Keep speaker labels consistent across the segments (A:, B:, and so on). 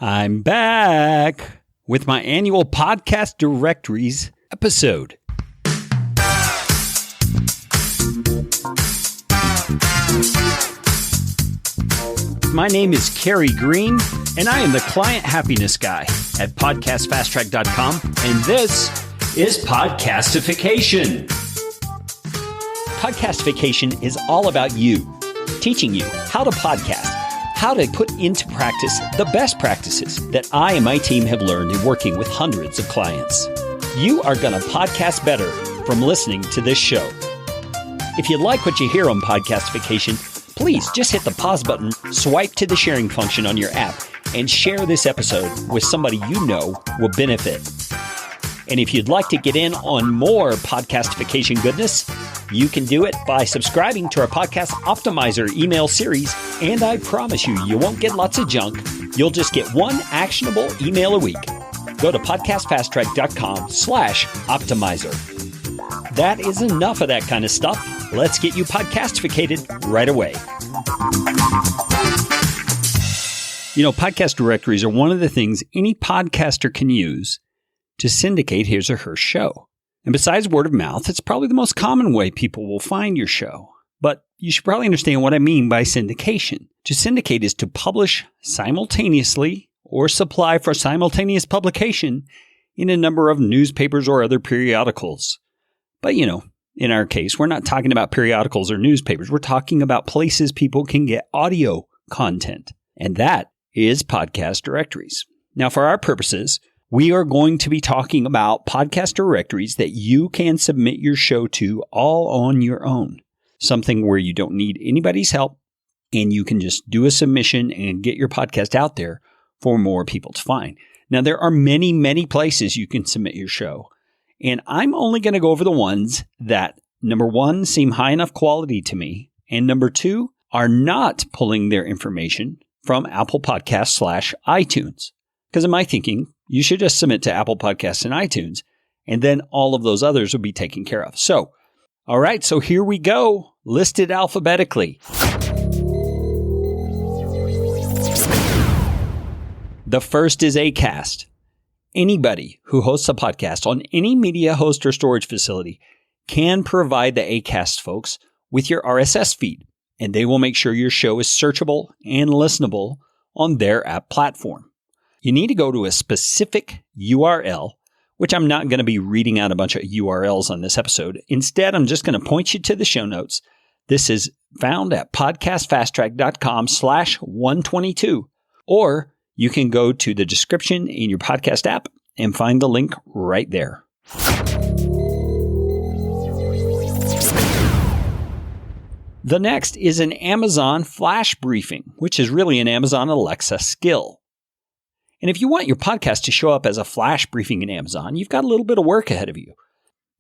A: I'm back with my annual Podcast Directories episode. My name is Kerry Green, and I am the Client Happiness Guy at PodcastFastTrack.com, and this is Podcastification. Podcastification is all about you, teaching you how to podcast, how to put into practice the best practices that I and my team have learned in working with hundreds of clients. You are going to podcast better from listening to this show. If you like what you hear on Podcastification, please just hit the pause button, swipe to the sharing function on your app, and share this episode with somebody you know will benefit. And if you'd like to get in on more Podcastification goodness, you can do it by subscribing to our Podcast Optimizer email series, and I promise you, you won't get lots of junk. You'll just get one actionable email a week. Go to podcastfasttrack.com/optimizer. That is enough of that kind of stuff. Let's get you podcastificated right away. You know, podcast directories are one of the things any podcaster can use to syndicate his or her show. And besides word of mouth, it's probably the most common way people will find your show. But you should probably understand what I mean by syndication. To syndicate is to publish simultaneously or supply for simultaneous publication in a number of newspapers or other periodicals. But, you know, in our case, we're not talking about periodicals or newspapers. We're talking about places people can get audio content. And that is podcast directories. Now, for our purposes, we are going to be talking about podcast directories that you can submit your show to all on your own. Something where you don't need anybody's help and you can just do a submission and get your podcast out there for more people to find. Now, there are many, many places you can submit your show. And I'm only going to go over the ones that, number one, seem high enough quality to me, and number two, are not pulling their information from Apple Podcasts / iTunes. Because in my thinking, you should just submit to Apple Podcasts and iTunes, and then all of those others will be taken care of. So, all right, so here we go, listed alphabetically. The first is Acast. Anybody who hosts a podcast on any media host or storage facility can provide the Acast folks with your RSS feed, and they will make sure your show is searchable and listenable on their app platform. You need to go to a specific URL, which I'm not going to be reading out a bunch of URLs on this episode. Instead, I'm just going to point you to the show notes. This is found at podcastfasttrack.com/122, or you can go to the description in your podcast app and find the link right there. The next is an Amazon Flash Briefing, which is really an Amazon Alexa skill. And if you want your podcast to show up as a flash briefing in Amazon, you've got a little bit of work ahead of you.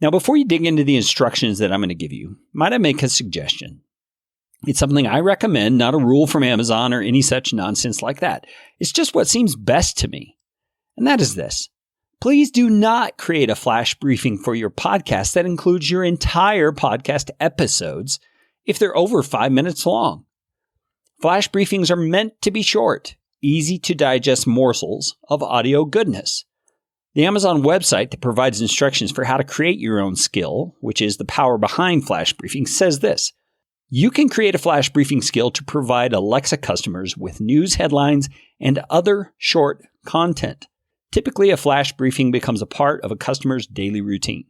A: Now, before you dig into the instructions that I'm going to give you, might I make a suggestion? It's something I recommend, not a rule from Amazon or any such nonsense like that. It's just what seems best to me. And that is this. Please do not create a flash briefing for your podcast that includes your entire podcast episodes if they're over 5 minutes long. Flash briefings are meant to be short, easy to digest morsels of audio goodness. The Amazon website that provides instructions for how to create your own skill, which is the power behind flash briefing, says this. You can create a flash briefing skill to provide Alexa customers with news headlines and other short content. Typically, a flash briefing becomes a part of a customer's daily routine.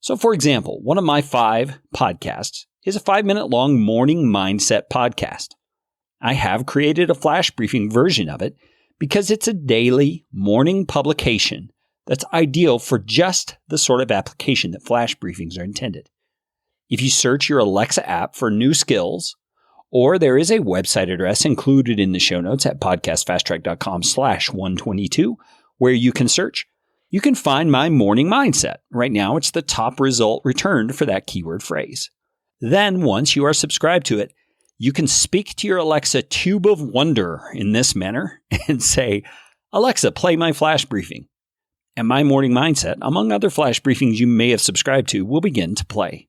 A: So, for example, one of my 5 podcasts is a 5-minute long morning mindset podcast. I have created a flash briefing version of it because it's a daily morning publication that's ideal for just the sort of application that flash briefings are intended. If you search your Alexa app for new skills, or there is a website address included in the show notes at podcastfasttrack.com/122 where you can search, you can find my morning mindset. Right now, it's the top result returned for that keyword phrase. Then, once you are subscribed to it, you can speak to your Alexa tube of wonder in this manner and say, Alexa, play my flash briefing. And my morning mindset, among other flash briefings you may have subscribed to, will begin to play.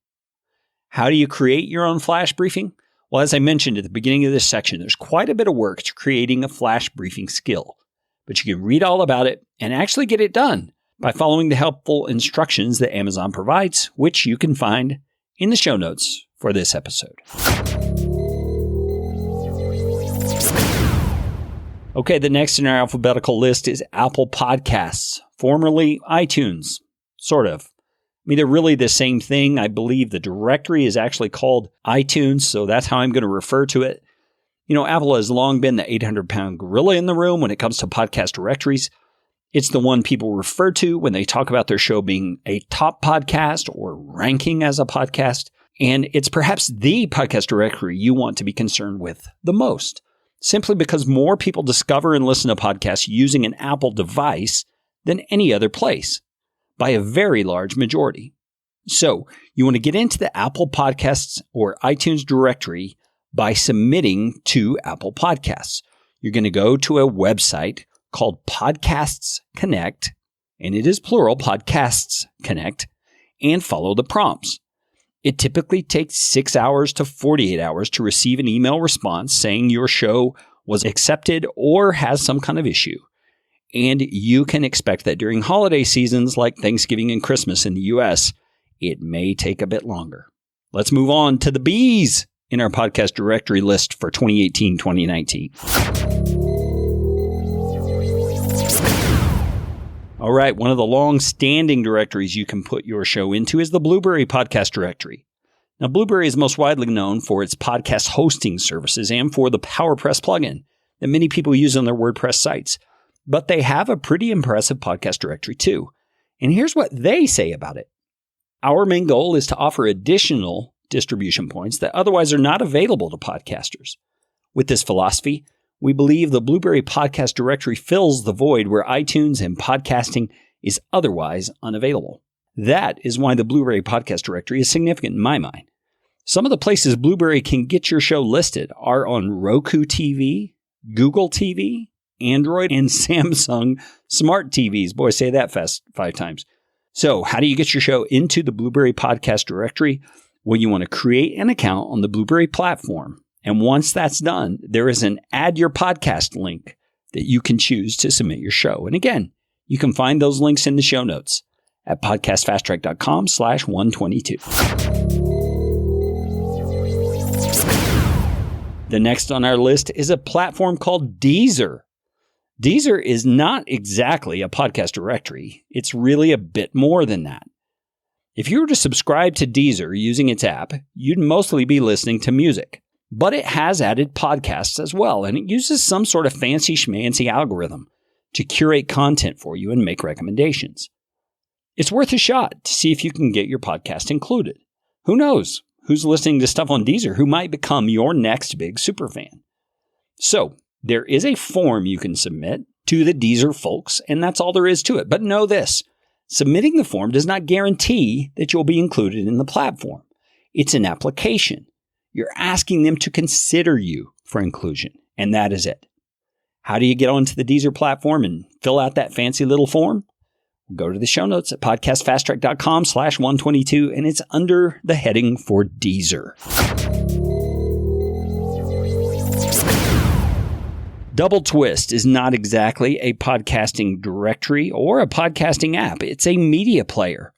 A: How do you create your own flash briefing? Well, as I mentioned at the beginning of this section, there's quite a bit of work to creating a flash briefing skill, but you can read all about it and actually get it done by following the helpful instructions that Amazon provides, which you can find in the show notes for this episode. Okay, the next in our alphabetical list is Apple Podcasts, formerly iTunes, sort of. I mean, they're really the same thing. I believe the directory is actually called iTunes, so that's how I'm going to refer to it. You know, Apple has long been the 800-pound gorilla in the room when it comes to podcast directories. It's the one people refer to when they talk about their show being a top podcast or ranking as a podcast. And it's perhaps the podcast directory you want to be concerned with the most, simply because more people discover and listen to podcasts using an Apple device than any other place, by a very large majority. So you want to get into the Apple Podcasts or iTunes directory by submitting to Apple Podcasts. You're going to go to a website called Podcasts Connect, and it is plural, Podcasts Connect, and follow the prompts. It typically takes 6 hours to 48 hours to receive an email response saying your show was accepted or has some kind of issue. And you can expect that during holiday seasons like Thanksgiving and Christmas in the U.S., it may take a bit longer. Let's move on to the B's in our podcast directory list for 2018-2019. All right, one of the long-standing directories you can put your show into is the Blueberry Podcast Directory. Now, Blueberry is most widely known for its podcast hosting services and for the PowerPress plugin that many people use on their WordPress sites. But they have a pretty impressive podcast directory too. And here's what they say about it. Our main goal is to offer additional distribution points that otherwise are not available to podcasters. With this philosophy, we believe the Blueberry Podcast Directory fills the void where iTunes and podcasting is otherwise unavailable. That is why the Blueberry Podcast Directory is significant in my mind. Some of the places Blueberry can get your show listed are on Roku TV, Google TV, Android, and Samsung smart TVs. Boy, say that fast 5 times. So how do you get your show into the Blueberry Podcast Directory? Well, you want to create an account on the Blueberry platform. And once that's done, there is an Add Your Podcast link that you can choose to submit your show. And again, you can find those links in the show notes at podcastfasttrack.com/122. The next on our list is a platform called Deezer. Deezer is not exactly a podcast directory. It's really a bit more than that. If you were to subscribe to Deezer using its app, you'd mostly be listening to music. But it has added podcasts as well, and it uses some sort of fancy schmancy algorithm to curate content for you and make recommendations. It's worth a shot to see if you can get your podcast included. Who knows who's listening to stuff on Deezer who might become your next big superfan. So, there is a form you can submit to the Deezer folks, and that's all there is to it. But know this, submitting the form does not guarantee that you'll be included in the platform. It's an application. You're asking them to consider you for inclusion, and that is it. How do you get onto the Deezer platform and fill out that fancy little form? Go to the show notes at podcastfasttrack.com/122, and it's under the heading for Deezer. Double Twist is not exactly a podcasting directory or a podcasting app. It's a media player,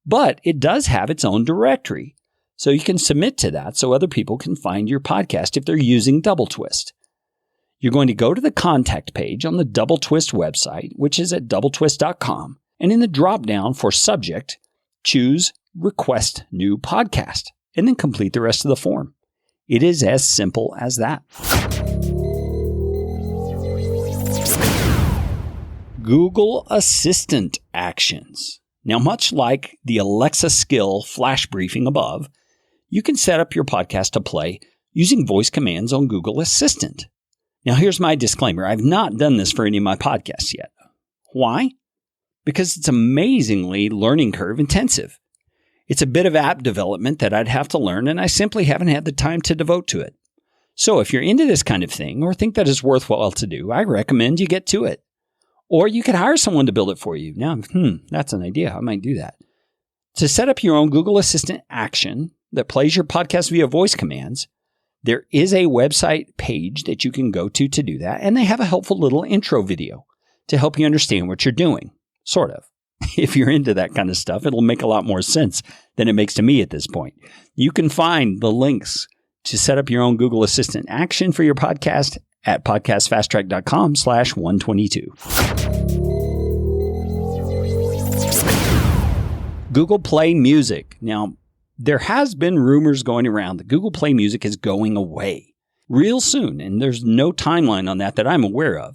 A: but it does have its own directory. So you can submit to that so other people can find your podcast if they're using Double Twist. You're going to go to the contact page on the Double Twist website, which is at doubletwist.com. And in the drop-down for subject, choose Request New Podcast, and then complete the rest of the form. It is as simple as that. Google Assistant actions. Now, much like the Alexa skill flash briefing above, you can set up your podcast to play using voice commands on Google Assistant. Now, here's my disclaimer. I've not done this for any of my podcasts yet. Why? Because it's amazingly learning curve intensive. It's a bit of app development that I'd have to learn, and I simply haven't had the time to devote to it. So if you're into this kind of thing or think that it's worthwhile to do, I recommend you get to it. Or you could hire someone to build it for you. Now, that's an idea. I might do that. To set up your own Google Assistant action that plays your podcast via voice commands, There is a website page that you can go to do that, and they have a helpful little intro video to help you understand what you're doing, sort of. If you're into that kind of stuff, it'll make a lot more sense than it makes to me at this point. You can find the links to set up your own Google Assistant action for your podcast at podcastfasttrack.com/122. Google Play Music. Now, there has been rumors going around that Google Play Music is going away real soon, and there's no timeline on that I'm aware of.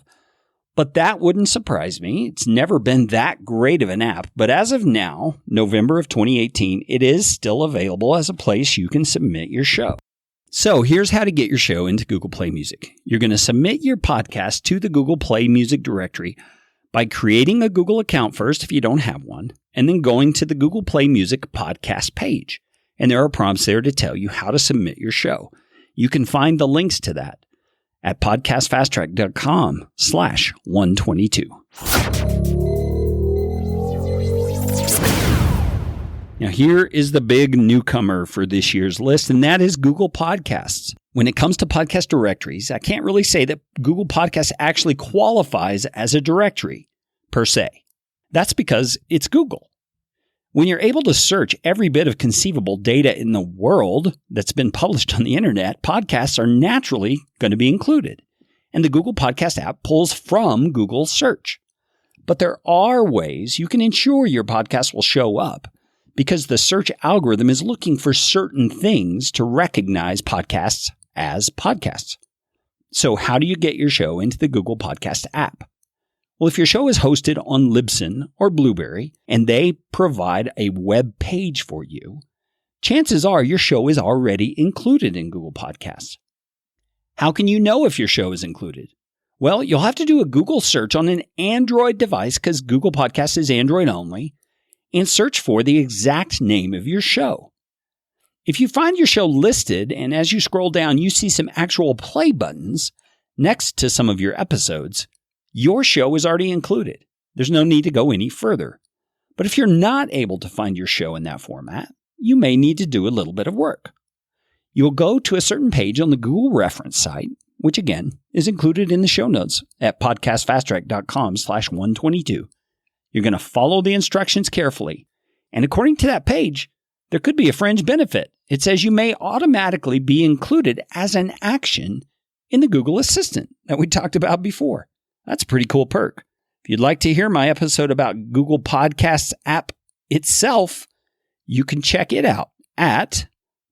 A: But that wouldn't surprise me. It's never been that great of an app. But as of now, November of 2018, it is still available as a place you can submit your show. So here's how to get your show into Google Play Music. You're going to submit your podcast to the Google Play Music directory by creating a Google account first if you don't have one, and then going to the Google Play Music podcast page. And there are prompts there to tell you how to submit your show. You can find the links to that at podcastfasttrack.com/122. Now, here is the big newcomer for this year's list, and that is Google Podcasts. When it comes to podcast directories, I can't really say that Google Podcasts actually qualifies as a directory, per se. That's because it's Google. When you're able to search every bit of conceivable data in the world that's been published on the internet, podcasts are naturally going to be included. And the Google Podcast app pulls from Google Search. But there are ways you can ensure your podcast will show up because the search algorithm is looking for certain things to recognize podcasts as podcasts. So how do you get your show into the Google Podcast app? Well, if your show is hosted on Libsyn or Blueberry and they provide a web page for you, chances are your show is already included in Google Podcasts. How can you know if your show is included? Well, you'll have to do a Google search on an Android device because Google Podcasts is Android only, and search for the exact name of your show. If you find your show listed and as you scroll down you see some actual play buttons next to some of your episodes, your show is already included. There's no need to go any further. But if you're not able to find your show in that format, you may need to do a little bit of work. You'll go to a certain page on the Google reference site, which again is included in the show notes at podcastfasttrack.com/122. You're going to follow the instructions carefully. And according to that page, there could be a fringe benefit. It says you may automatically be included as an action in the Google Assistant that we talked about before. That's a pretty cool perk. If you'd like to hear my episode about Google Podcasts app itself, you can check it out at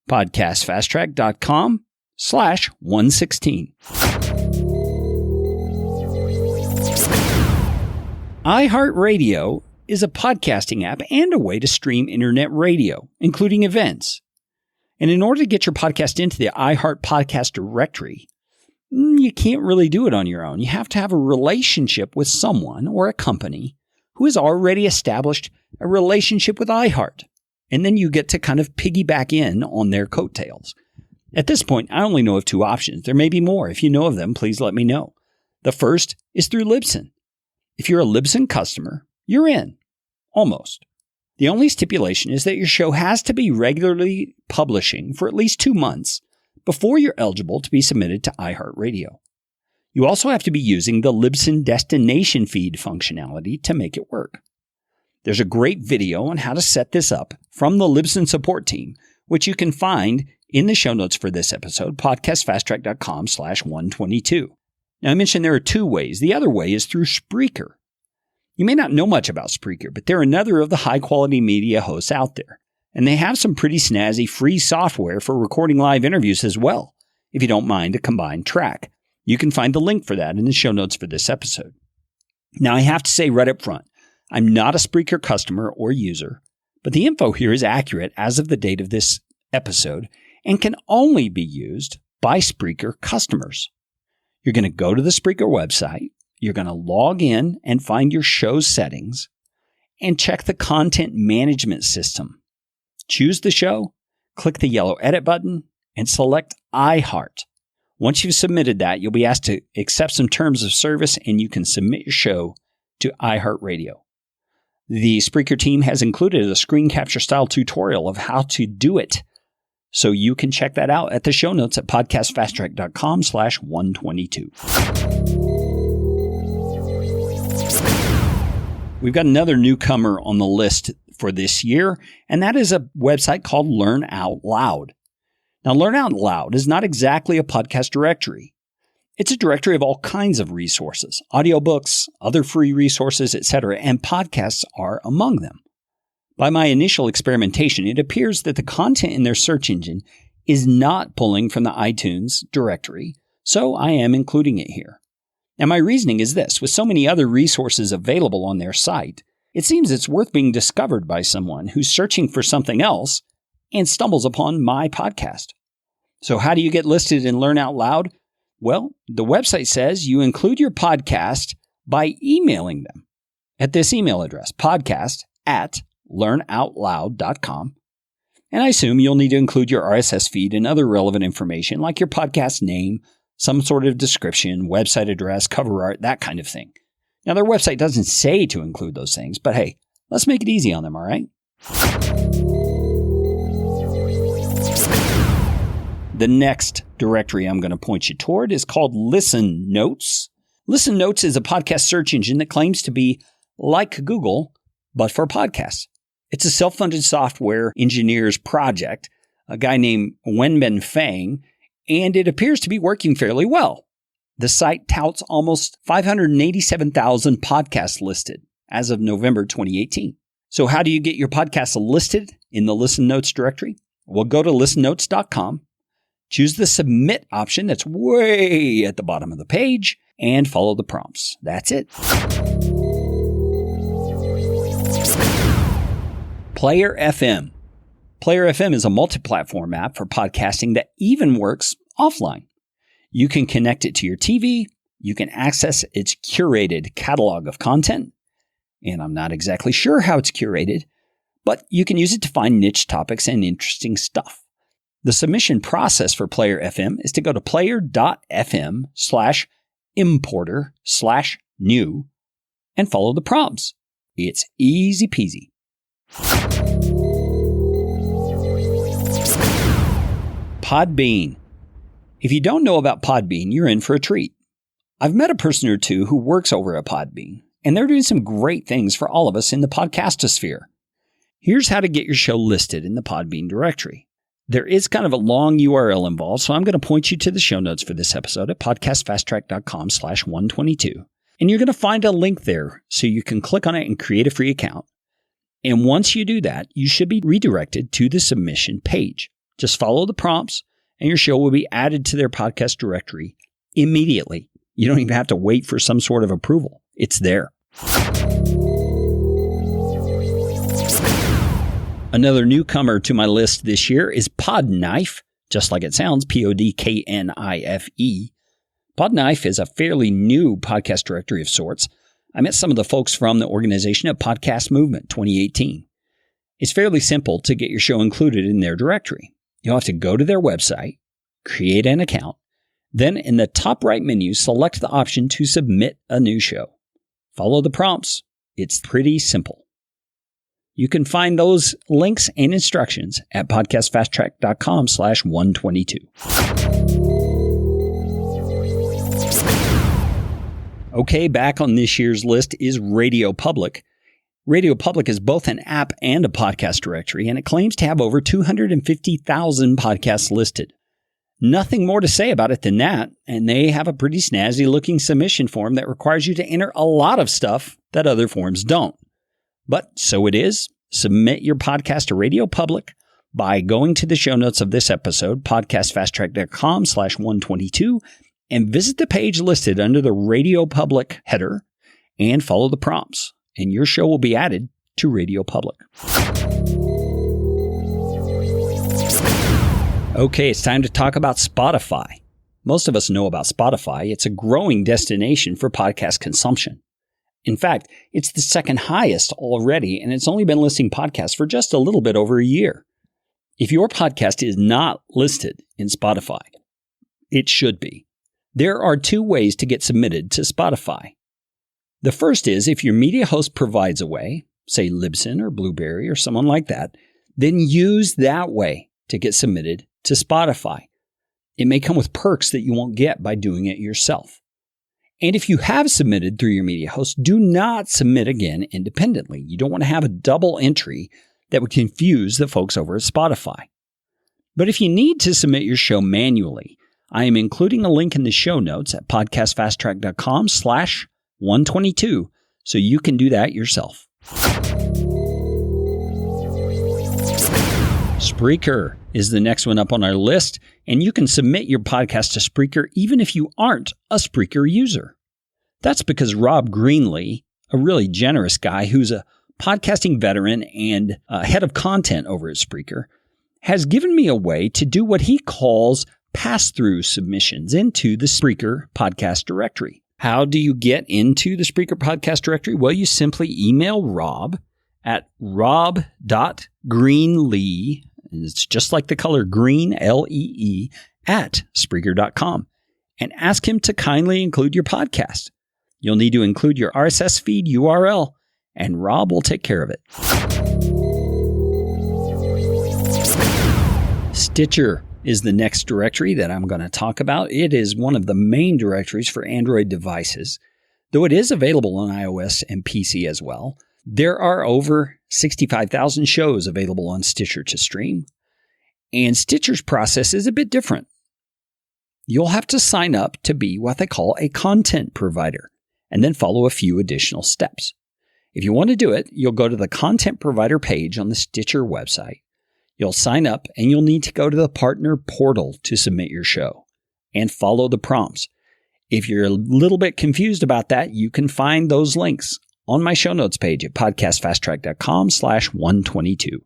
A: podcastfasttrack.com/116. iHeartRadio is a podcasting app and a way to stream internet radio, including events. And in order to get your podcast into the iHeart Podcast directory, you can't really do it on your own. You have to have a relationship with someone or a company who has already established a relationship with iHeart. And then you get to kind of piggyback in on their coattails. At this point, I only know of two options. There may be more. If you know of them, please let me know. The first is through Libsyn. If you're a Libsyn customer, you're in. Almost. The only stipulation is that your show has to be regularly publishing for at least 2 months before you're eligible to be submitted to iHeartRadio. You also have to be using the Libsyn destination feed functionality to make it work. There's a great video on how to set this up from the Libsyn support team, which you can find in the show notes for this episode, podcastfasttrack.com/122. Now, I mentioned there are two ways. The other way is through Spreaker. You may not know much about Spreaker, but they're another of the high-quality media hosts out there. And they have some pretty snazzy free software for recording live interviews as well, if you don't mind a combined track. You can find the link for that in the show notes for this episode. Now, I have to say right up front, I'm not a Spreaker customer or user, but the info here is accurate as of the date of this episode and can only be used by Spreaker customers. You're going to go to the Spreaker website, you're going to log in and find your show settings, and check the content management system. Choose the show, click the yellow edit button, and select iHeart. Once you've submitted that, you'll be asked to accept some terms of service and you can submit your show to iHeartRadio. The Spreaker team has included a screen capture style tutorial of how to do it. So you can check that out at the show notes at podcastfasttrack.com/122. We've got another newcomer on the list for this year, and that is a website called Learn Out Loud. Now, Learn Out Loud is not exactly a podcast directory. It's a directory of all kinds of resources, audiobooks, other free resources, etc., and podcasts are among them. By my initial experimentation, it appears that the content in their search engine is not pulling from the iTunes directory, so I am including it here. Now, my reasoning is this. With so many other resources available on their site, it seems it's worth being discovered by someone who's searching for something else and stumbles upon my podcast. So how do you get listed in Learn Out Loud? Well, the website says you include your podcast by emailing them at this email address, podcast@learnoutloud.com. And I assume you'll need to include your RSS feed and other relevant information like your podcast name, some sort of description, website address, cover art, that kind of thing. Now, their website doesn't say to include those things, but hey, let's make it easy on them, all right? The next directory I'm going to point you toward is called Listen Notes. Listen Notes is a podcast search engine that claims to be like Google, but for podcasts. It's a self-funded software engineer's project, a guy named Wenbin Fang, and it appears to be working fairly well. The site touts almost 587,000 podcasts listed as of November 2018. So how do you get your podcasts listed in the Listen Notes directory? Well, go to listennotes.com. Choose the submit option that's way at the bottom of the page and follow the prompts. That's it. Player FM. Player FM is a multi-platform app for podcasting that even works offline. You can connect it to your TV. You can access its curated catalog of content. And I'm not exactly sure how it's curated, but you can use it to find niche topics and interesting stuff. The submission process for Player FM is to go to player.fm/importer/new and follow the prompts. It's easy peasy. Podbean. If you don't know about Podbean, you're in for a treat. I've met a person or two who works over at Podbean, and they're doing some great things for all of us in the podcastosphere. Here's how to get your show listed in the Podbean directory. There is kind of a long URL involved, so I'm going to point you to the show notes for this episode at podcastfasttrack.com/122. And you're going to find a link there so you can click on it and create a free account. And once you do that, you should be redirected to the submission page. Just follow the prompts, and your show will be added to their podcast directory immediately. You don't even have to wait for some sort of approval. It's there. Another newcomer to my list this year is Podknife, just like it sounds, Podknife. Podknife is a fairly new podcast directory of sorts. I met some of the folks from the organization at Podcast Movement 2018. It's fairly simple to get your show included in their directory. You'll have to go to their website, create an account, then in the top right menu, select the option to submit a new show. Follow the prompts. It's pretty simple. You can find those links and instructions at podcastfasttrack.com/122. Okay, back on this year's list is Radio Public. Radio Public is both an app and a podcast directory, and it claims to have over 250,000 podcasts listed. Nothing more to say about it than that, and they have a pretty snazzy-looking submission form that requires you to enter a lot of stuff that other forms don't. But so it is. Submit your podcast to Radio Public by going to the show notes of this episode, podcastfasttrack.com/122, and visit the page listed under the Radio Public header and follow the prompts, and your show will be added to Radio Public. Okay, it's time to talk about Spotify. Most of us know about Spotify. It's a growing destination for podcast consumption. In fact, it's the second highest already, and it's only been listing podcasts for just a little bit over a year. If your podcast is not listed in Spotify, it should be. There are two ways to get submitted to Spotify. The first is if your media host provides a way, say Libsyn or Blueberry or someone like that, then use that way to get submitted to Spotify. It may come with perks that you won't get by doing it yourself. And if you have submitted through your media host, do not submit again independently. You don't want to have a double entry that would confuse the folks over at Spotify. But if you need to submit your show manually, I am including a link in the show notes at podcastfasttrack.com/122 so you can do that yourself. Spreaker is the next one up on our list, and you can submit your podcast to Spreaker even if you aren't a Spreaker user. That's because Rob Greenlee, a really generous guy who's a podcasting veteran and head of content over at Spreaker, has given me a way to do what he calls pass-through submissions into the Spreaker podcast directory. How do you get into the Spreaker podcast directory? Well, you simply email Rob at rob.greenlee, and it's just like the color green, L-E-E, at Spreaker.com, and ask him to kindly include your podcast. You'll need to include your RSS feed URL, and Rob will take care of it. Stitcher is the next directory that I'm going to talk about. It is one of the main directories for Android devices, though it is available on iOS and PC as well. There are over 65,000 shows available on Stitcher to stream, and Stitcher's process is a bit different. You'll have to sign up to be what they call a content provider, and then follow a few additional steps. If you want to do it, you'll go to the content provider page on the Stitcher website. You'll sign up, and you'll need to go to the partner portal to submit your show and follow the prompts. If you're a little bit confused about that, you can find those links on my show notes page at podcastfasttrack.com/122.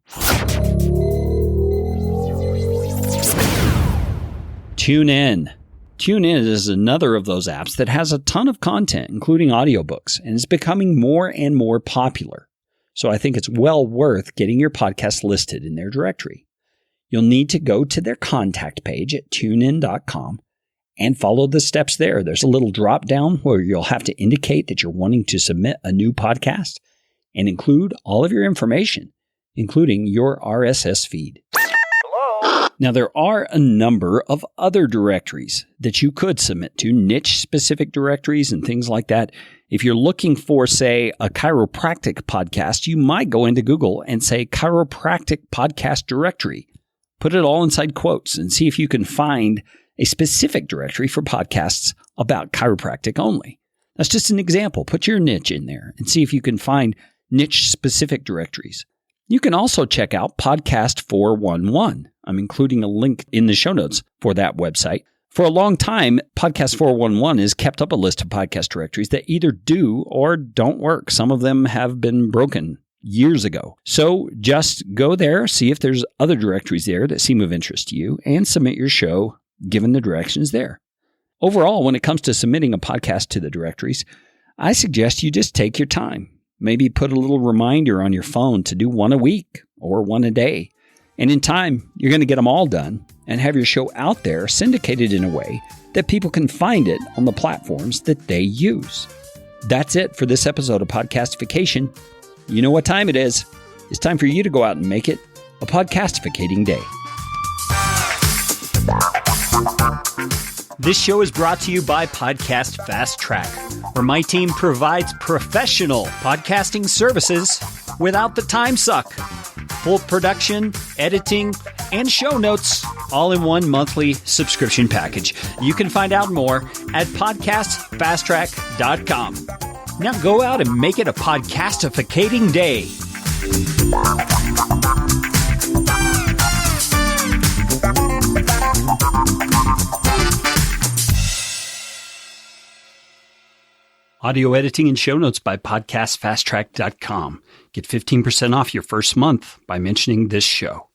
A: TuneIn. TuneIn is another of those apps that has a ton of content, including audiobooks, and is becoming more and more popular. So I think it's well worth getting your podcast listed in their directory. You'll need to go to their contact page at tunein.com and follow the steps there. There's a little drop down where you'll have to indicate that you're wanting to submit a new podcast and include all of your information, including your RSS feed. Hello? Now, there are a number of other directories that you could submit to, niche-specific directories and things like that. If you're looking for, say, a chiropractic podcast, you might go into Google and say chiropractic podcast directory. Put it all inside quotes and see if you can find a specific directory for podcasts about chiropractic only. That's just an example. Put your niche in there and see if you can find niche-specific directories. You can also check out Podcast 411. I'm including a link in the show notes for that website. For a long time, Podcast 411 has kept up a list of podcast directories that either do or don't work. Some of them have been broken years ago. So just go there, see if there's other directories there that seem of interest to you, and submit your show given the directions there. Overall, when it comes to submitting a podcast to the directories, I suggest you just take your time. Maybe put a little reminder on your phone to do one a week or one a day. And in time, you're going to get them all done and have your show out there syndicated in a way that people can find it on the platforms that they use. That's it for this episode of Podcastification. You know what time it is. It's time for you to go out and make it a podcastificating day. This show is brought to you by Podcast Fast Track, where my team provides professional podcasting services without the time suck. Full production, editing, and show notes, all in one monthly subscription package. You can find out more at podcastfasttrack.com. Now go out and make it a podcastificating day. Audio editing and show notes by podcastfasttrack.com. Get 15% off your first month by mentioning this show.